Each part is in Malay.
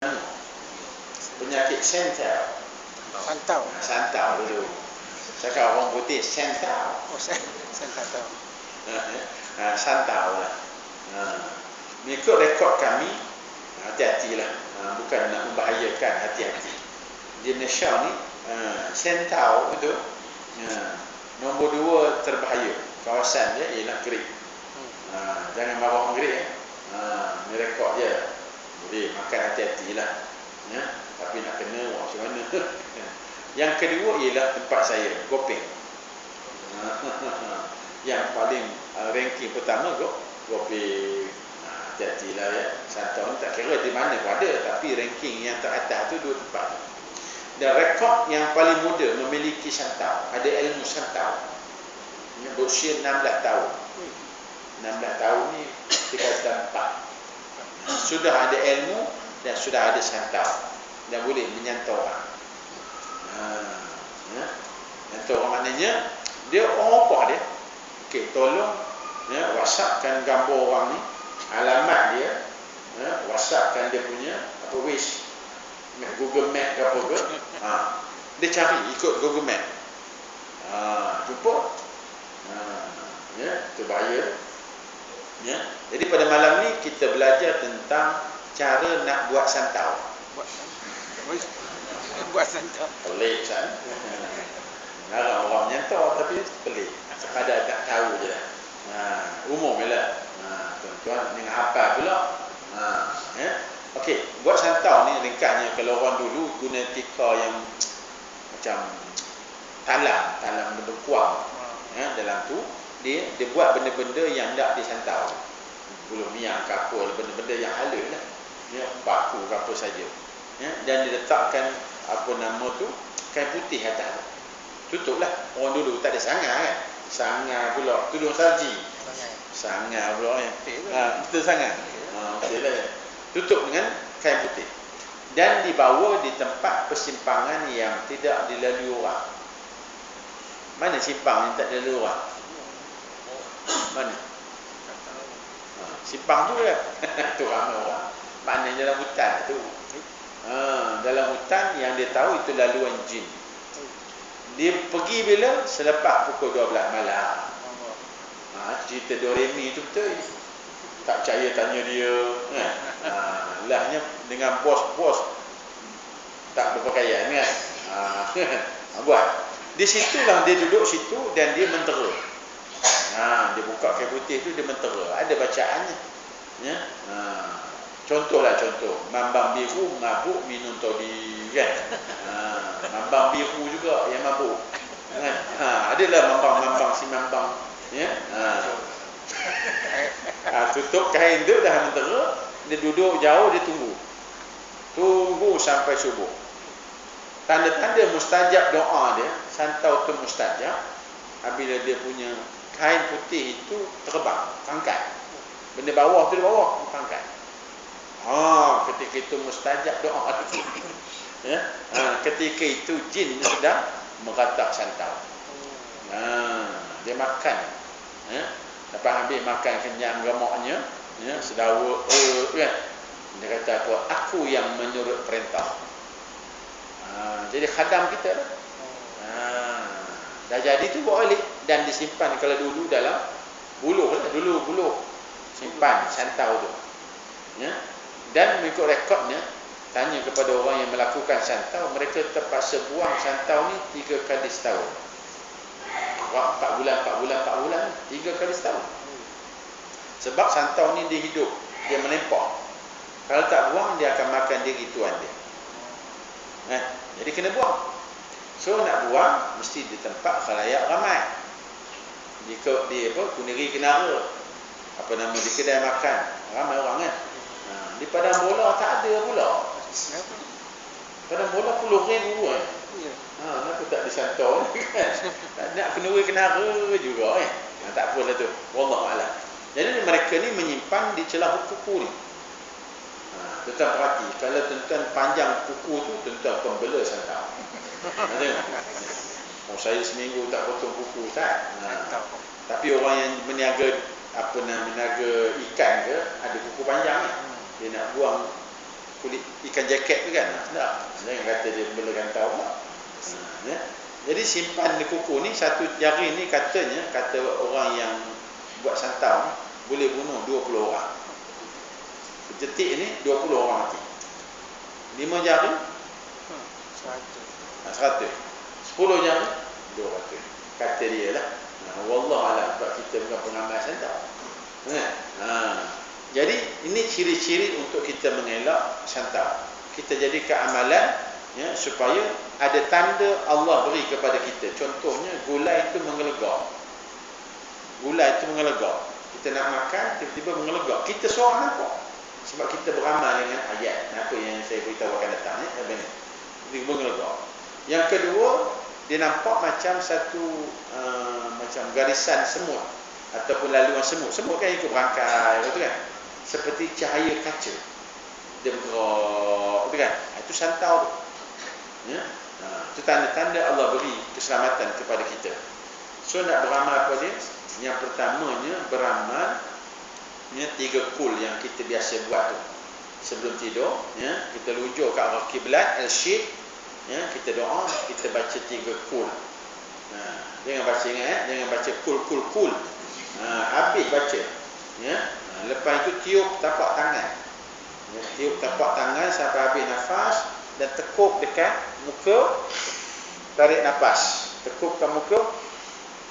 Penyakit sentau. Santau. Santau dulu. Cakap orang putih sentau. Oh, saya tak tahu. Santau lah. Mengikut rekod kami, hati-hatilah. Bukan nak membahayakan, hati-hati. Di Malaysia ni, sentau itu nombor 2 terbahaya. Kawasan dia ialah Gerik. Jangan marah orang Gerik. Ni rekod je. Boleh makan, hati-hatilah. Ya, tapi nak kena macam mana? Yang kedua ialah tempat saya, Gopeng. Yang paling ranking pertama Gopeng. Hati-hatilah ya. Santau ni tak kira di mana pun ada, tapi ranking yang teratas tu 2 tempat. Dan rekod yang paling muda memiliki santau, ada ilmu santau, berusia 16 tahun. 16 tahun ni kita kata 4. Sudah ada ilmu dan sudah ada santau dan boleh menyantau orang. Menyantau orang maknanya dia orang apa dia? Okey, tolong WhatsAppkan gambar orang ni, alamat dia, WhatsAppkan dia punya wish, Google Map ke apa ke. Dia cari ikut Google Map. Jumpa. Itu bahaya. Jadi pada malam ni kita belajar tentang cara nak buat santau. Buat santau. Pelik kan? Narang orang menyantau tapi pelik. Sekadar tak tahu je lah. Umum je lah. Tuan-tuan dengan hafal pula. Okey, buat santau ni ringkasnya, kalau orang dulu guna tika yang macam talam benda-benda dalam tu dia buat benda-benda yang tak disantau. Bulu miang ke apa, benda-benda yang halus lah. Paku ke apa saja. Dan diletakkan apa nama tu, kain putih atas. Tutuplah. Orang dulu tak ada sangar kan. Sangar pula, tudung salji. Sangar pula ya. Betul sangar. Betul lah. Tutup dengan kain putih. Dan dibawa di tempat persimpangan yang tidak dilalui orang. Mana simpang yang tak dilalui orang? Mana? Simpang tu lah. Tu ramai orang. Maknanya dalam hutan tu. Dalam hutan yang dia tahu itu laluan jin. Dia pergi bila? Selepas pukul 12 malam. Cerita Doremi tu betul. Tak percaya tanya dia. Lahnya dengan bos-bos tak berpakaian kan. Buat. Di situlah dia duduk situ dan dia mentera. Dia buka kain putih tu, dia mentera. Ada bacaannya. Contoh. Mambang biru mabuk minum todi kan. Mambang biru juga yang mabuk. Kan? Adalah mambang si mambang. Tutup kain tu dah mentera, dia duduk jauh, dia tunggu sampai subuh. Tanda-tanda mustajab doa dia, santau tu mustajab apabila dia punya kain putih itu terbang, pangkat. Benda bawah tu di bawah, pangkat. Ketika itu mustajab doa tu. Ketika itu jin sedang meratak santau. Dia makan. Lepas habis makan kenyang gemuknya, sedawa kan. Dia kata apa? Aku yang menurut perintah. Jadi khadam kita lah. Dah jadi tu bawa balik dan disimpan kalau dulu dalam buluh lah. Dulu buluh simpan santau tu. Dan mengikut rekodnya, tanya kepada orang yang melakukan santau, mereka terpaksa buang santau ni 3 kali setahun. 4 bulan 3 kali setahun. Sebab santau ni dia hidup, dia menempah. Kalau tak buang, dia akan makan diri tuan dia. Jadi kena buang. So nak buang mesti di tempat khalayak ramai. Di Kuniri Kenara, apa nama, di kedai makan ramai orang kan. Di Padang Bola tak ada pula. Padang Bola puluh ribu kan. Kenapa tak disantau kan? Nak Kuniri Kenara juga kan. Tak apalah tu. Wallahualam. Jadi mereka ni menyimpan di celah kuku ni. Tuan perhati, kalau tuan panjang kuku tu, tuan pembela santau. Saya seminggu tak potong kuku tak. Tapi orang yang meniaga ikan ke, ada kuku panjang ni. Dia nak buang kulit ikan jaket tu kan. Tak. Jangan kata dia bela rantau pula. Ya. Jadi simpan di kuku ni, satu jari ni katanya, kata orang yang buat santau ni, boleh bunuh 20 orang. Detik ni 20 orang mati. 5 jari 100. 10 jari 200. Kata dia lah. Wallahualam, sebab kita bukan pengamal santau. Jadi ini ciri-ciri untuk kita mengelak santau. Kita jadikan amalan, ya, supaya ada tanda Allah beri kepada kita. Contohnya gulai itu mengelegak. Gulai itu mengelegak. Kita nak makan, tiba-tiba mengelegak. Kita seorang nampak. Sebab kita beramal dengan ayat. Apa yang saya beritahu akan datang, ya, dia mengelegak. Yang kedua, dia nampak macam satu macam garisan semut ataupun laluan semut. Semut kan ikut berangkai, betul kan? Seperti cahaya kaca. Dia bergerak, betul kan? Itu santau tu. Ya? Itu tanda-tanda Allah beri keselamatan kepada kita. So nak beramal apa dia? Yang pertamanya beramal 3 kul yang kita biasa buat tu. Sebelum tidur, ya, kita lunjuk ke arah kiblat al-syid, ya, kita doa, kita baca 3 kul. Jangan baca, ingat, jangan baca kul. Habis baca, ya. Lepas itu tiup tapak tangan, ya, tiup tapak tangan sampai habis nafas dan tekuk dekat muka, tarik nafas, tekukkan muka,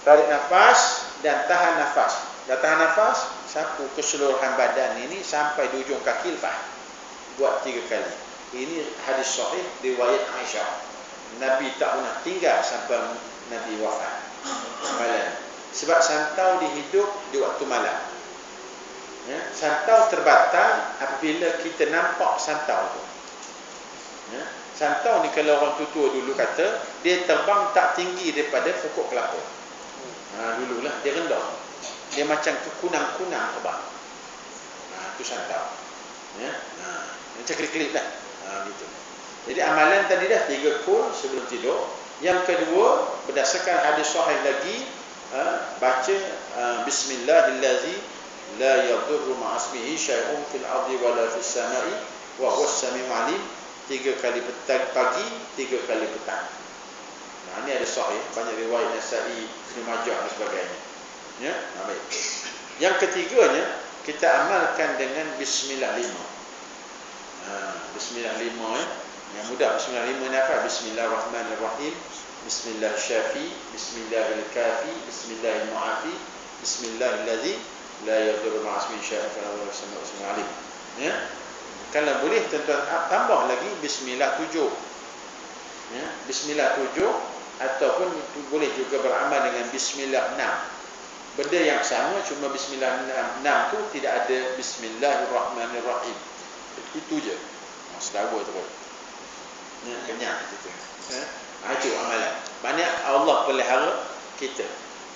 tarik nafas dan tahan nafas. Dah tahan nafas, sapu keseluruhan badan ini sampai di ujung kaki lepas. Buat 3 kali. Ini hadis sahih riwayat Aisyah. Nabi tak pernah tinggal sampai Nabi wafat malam. Sebab santau dihidup di waktu malam. Ya, santau terbatal apabila kita nampak santau tu. Ya, santau ni kalau orang tua dulu kata, dia terbang tak tinggi daripada pokok kelapa. Dululah dia rendah. Dia macam kekunang-kunang terbang. Itu santau. Ya, macam kelip-kelip lah. Gitu. Jadi amalan tadi dah 3 kul sebelum tidur. Yang kedua, berdasarkan hadis sahih lagi, baca bismillahillazi la yadurru ma'asmihi syai'un fil ardi wala fis sama'i wa huwas sami'ul 'alim. 3 kali pagi, 3 kali petang. Ini ada sahih, banyak riwayat Nasa'i, Ibnu Majah dan sebagainya. Ya, baik. Yang ketiganya, kita amalkan dengan bismillah 5. Bismillah 5, ya. Yang mudah bismillah 5 ni apa? Bismillahirrahmanirrahim, bismillah syafi, bismillahil kafi, bismillahil mu'afi, bismillahillazi la yadurru ma'asmihi syai'un fil ardi wala fis sama'i. Ya. Kalau boleh tuan-tuan tambah lagi bismillah 7. Ya, bismillah 7 ataupun boleh juga beramal dengan bismillah 6. Benda yang sama, cuma bismillah 6 tu tidak ada bismillahirrahmanirrahim. Itu je. Sedawa tu. Ya, kenyang gitu. Ya. Itu amalan. Banyak Allah pelihara kita.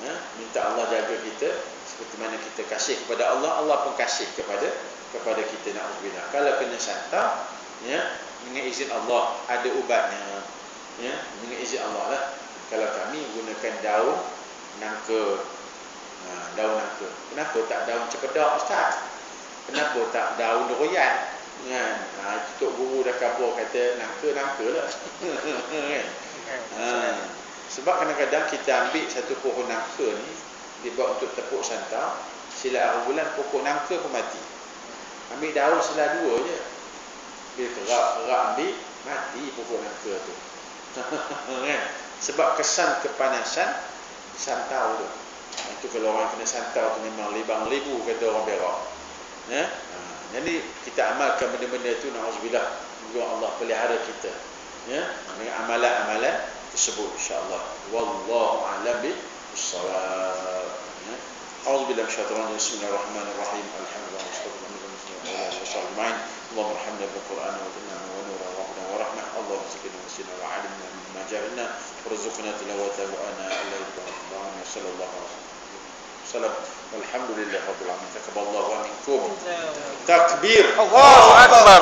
Ya, minta Allah jaga kita seperti mana kita kasih kepada Allah, Allah pun kasih kepada kita. Na'udzubillah. Kalau kena santau, ya, dengan izin Allah ada ubatnya. Ya, dengan izin Allah lah. Kalau kami gunakan daun nangka. Daun nangka. Kenapa tak daun cempedak, Ustaz? Kenapa tak daun royan? Kan? Tok guru dah kabur kata nangka lah. Kan? Sebab kadang-kadang kita ambil satu pohon nangka ni dibuat untuk tepuk santau, sila arah bulan pokok nangka pun mati. Ambil daun sila 2 je. Bila kerak ambil, mati pokok nangka tu. Kan? Sebab kesan kepanasan santau tu. Itu kalau orang kena santau tu memang libang libu, kata orang Perak. Ya? Jadi kita amalkan benda-benda itu, na'udzubillah, semoga Allah pelihara kita, ya, dengan amalan-amalan tersebut, insya-Allah. Wallahu a'lam bis-shawab. Ya. A'udzubillahi minasyaitonir rajim. Bismillahirrahmanirrahim. Alhamdulillah wassalatu Allahumma arhamna bil Qur'an wa inna wa nura wa hudan wa rahmah. Allahumma zidna wa zidna wa 'allimna mimma jahilna warzuqna tilawatahu ana al-layli wa sallallahu alaihi wasallam. Alhamdulillah rabbil alamin. Taqabbalallahu minkum. Takbir. Allahu akbar.